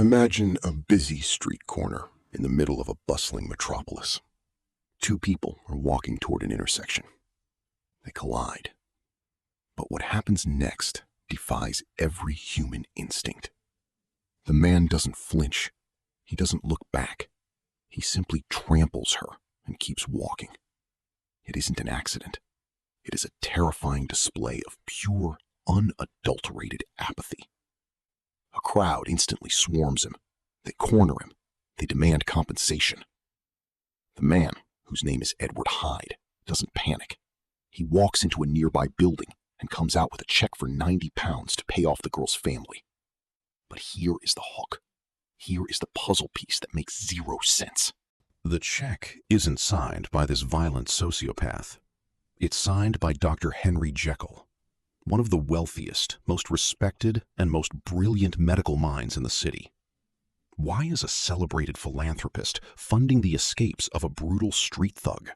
Imagine a busy street corner in the middle of a bustling metropolis. Two people are walking toward an intersection. They collide. But what happens next defies every human instinct. The man doesn't flinch. He doesn't look back. He simply tramples her and keeps walking. It isn't an accident. It is a terrifying display of pure, unadulterated apathy. A crowd instantly swarms him. They corner him. They demand compensation. The man, whose name is Edward Hyde, doesn't panic. He walks into a nearby building and comes out with a check for £90 to pay off the girl's family. But here is the hook. Here is the puzzle piece that makes zero sense. The check isn't signed by this violent sociopath. It's signed by Dr. Henry Jekyll, one of the wealthiest, most respected, and most brilliant medical minds in the city. Why is a celebrated philanthropist funding the escapes of a brutal street thug?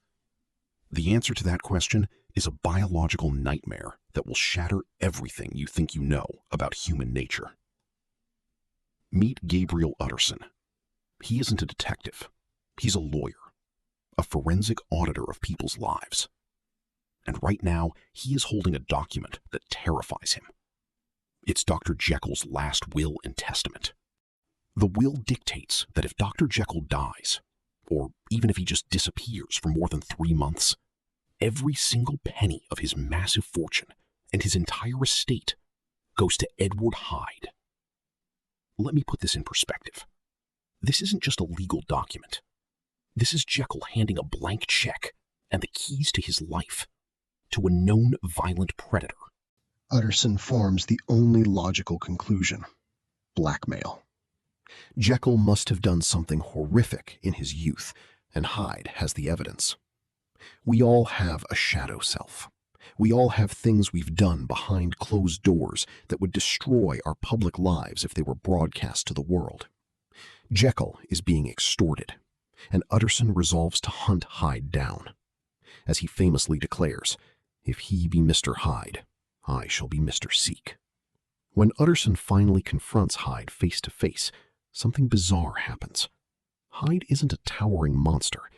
The answer to that question is a biological nightmare that will shatter everything you think you know about human nature. Meet Gabriel Utterson. He isn't a detective. He's a lawyer, a forensic auditor of people's lives. And right now, he is holding a document that terrifies him. It's Dr. Jekyll's last will and testament. The will dictates that if Dr. Jekyll dies, or even if he just disappears for more than 3 months, every single penny of his massive fortune and his entire estate goes to Edward Hyde. Let me put this in perspective. This isn't just a legal document. This is Jekyll handing a blank check and the keys to his life to a known violent predator. Utterson forms the only logical conclusion: blackmail. Jekyll must have done something horrific in his youth, and Hyde has the evidence. We all have a shadow self. We all have things we've done behind closed doors that would destroy our public lives if they were broadcast to the world. Jekyll is being extorted, and Utterson resolves to hunt Hyde down. As he famously declares, "If he be Mr. Hyde, I shall be Mr. Seek." When Utterson finally confronts Hyde face to face, something bizarre happens. Hyde isn't a towering monster.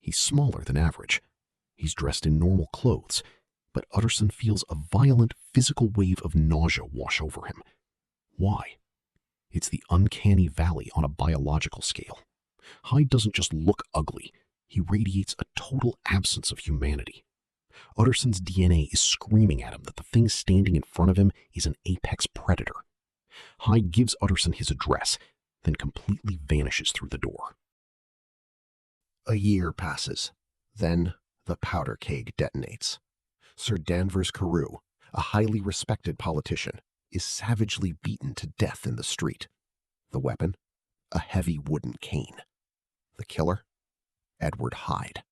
He's smaller than average. He's dressed in normal clothes, but Utterson feels a violent physical wave of nausea wash over him. Why? It's the uncanny valley on a biological scale. Hyde doesn't just look ugly. He radiates a total absence of humanity. Utterson's DNA is screaming at him that the thing standing in front of him is an apex predator. Hyde gives Utterson his address, then completely vanishes through the door. A year passes. Then the powder keg detonates. Sir Danvers Carew, a highly respected politician, is savagely beaten to death in the street. The weapon? A heavy wooden cane. The killer? Edward Hyde.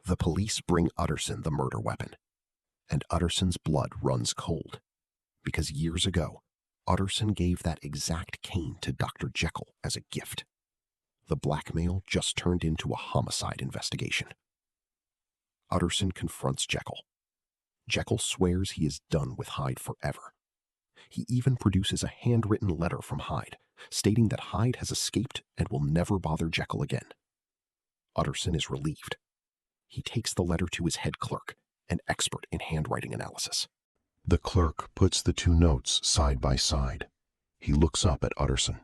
The police bring Utterson the murder weapon, and Utterson's blood runs cold, because years ago, Utterson gave that exact cane to Dr. Jekyll as a gift. The blackmail just turned into a homicide investigation. Utterson confronts Jekyll. Jekyll swears he is done with Hyde forever. He even produces a handwritten letter from Hyde, stating that Hyde has escaped and will never bother Jekyll again. Utterson is relieved. He takes the letter to his head clerk, an expert in handwriting analysis. The clerk puts the two notes side by side. He looks up at Utterson.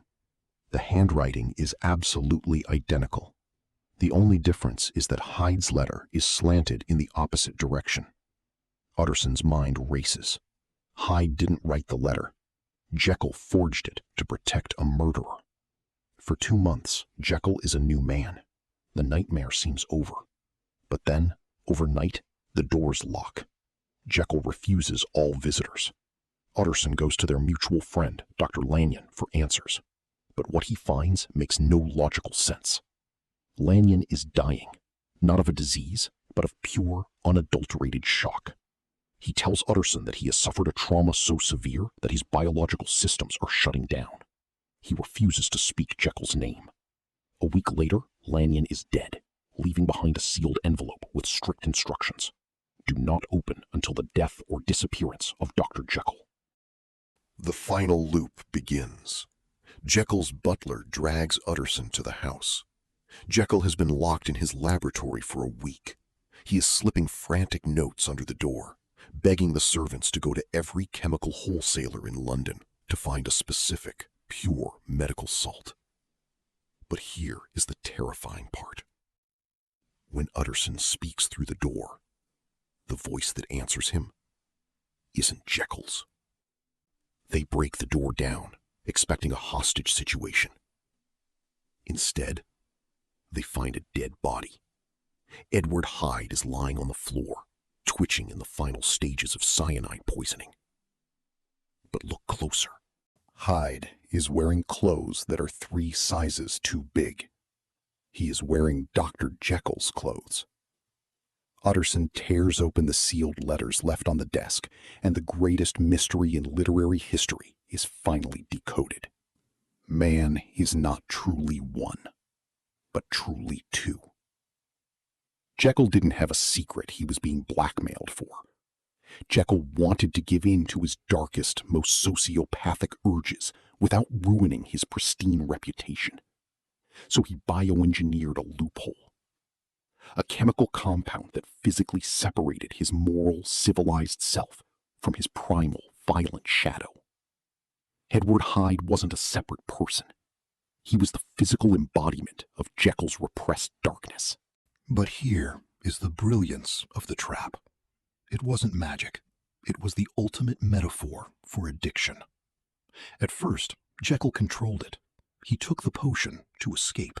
The handwriting is absolutely identical. The only difference is that Hyde's letter is slanted in the opposite direction. Utterson's mind races. Hyde didn't write the letter. Jekyll forged it to protect a murderer. For 2 months, Jekyll is a new man. The nightmare seems over. But then, overnight, the doors lock. Jekyll refuses all visitors. Utterson goes to their mutual friend, Dr. Lanyon, for answers. But what he finds makes no logical sense. Lanyon is dying, not of a disease, but of pure, unadulterated shock. He tells Utterson that he has suffered a trauma so severe that his biological systems are shutting down. He refuses to speak Jekyll's name. A week later, Lanyon is dead, leaving behind a sealed envelope with strict instructions. Do not open until the death or disappearance of Dr. Jekyll. The final loop begins. Jekyll's butler drags Utterson to the house. Jekyll has been locked in his laboratory for a week. He is slipping frantic notes under the door, begging the servants to go to every chemical wholesaler in London to find a specific, pure medical salt. But here is the terrifying part. When Utterson speaks through the door, the voice that answers him isn't Jekyll's. They break the door down, expecting a hostage situation. Instead, they find a dead body. Edward Hyde is lying on the floor, twitching in the final stages of cyanide poisoning. But look closer. Hyde is wearing clothes that are 3 sizes too big. He is wearing Dr. Jekyll's clothes. Utterson tears open the sealed letters left on the desk, and the greatest mystery in literary history is finally decoded. Man is not truly one, but truly 2. Jekyll didn't have a secret he was being blackmailed for. Jekyll wanted to give in to his darkest, most sociopathic urges without ruining his pristine reputation. So he bioengineered a loophole. A chemical compound that physically separated his moral, civilized self from his primal, violent shadow. Edward Hyde wasn't a separate person. He was the physical embodiment of Jekyll's repressed darkness. But here is the brilliance of the trap. It wasn't magic. It was the ultimate metaphor for addiction. At first, Jekyll controlled it. He took the potion to escape.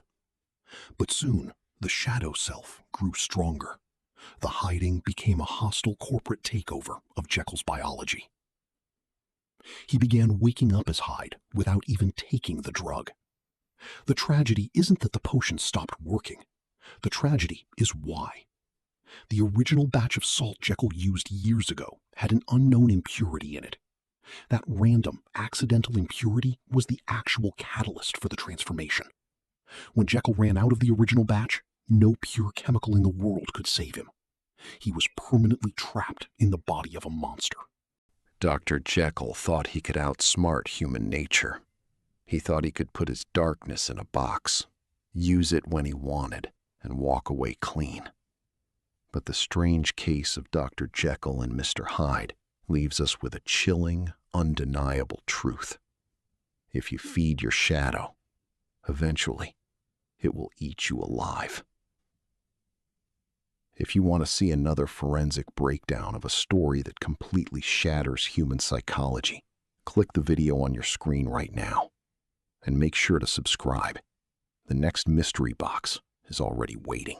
But soon, the shadow self grew stronger. The hiding became a hostile corporate takeover of Jekyll's biology. He began waking up as Hyde without even taking the drug. The tragedy isn't that the potion stopped working. The tragedy is why. The original batch of salt Jekyll used years ago had an unknown impurity in it. That random, accidental impurity was the actual catalyst for the transformation. When Jekyll ran out of the original batch, no pure chemical in the world could save him. He was permanently trapped in the body of a monster. Dr. Jekyll thought he could outsmart human nature. He thought he could put his darkness in a box, use it when he wanted, and walk away clean. But the strange case of Dr. Jekyll and Mr. Hyde leaves us with a chilling, undeniable truth. If you feed your shadow, eventually it will eat you alive. If you want to see another forensic breakdown of a story that completely shatters human psychology, click the video on your screen right now. And make sure to subscribe. The next mystery box is already waiting.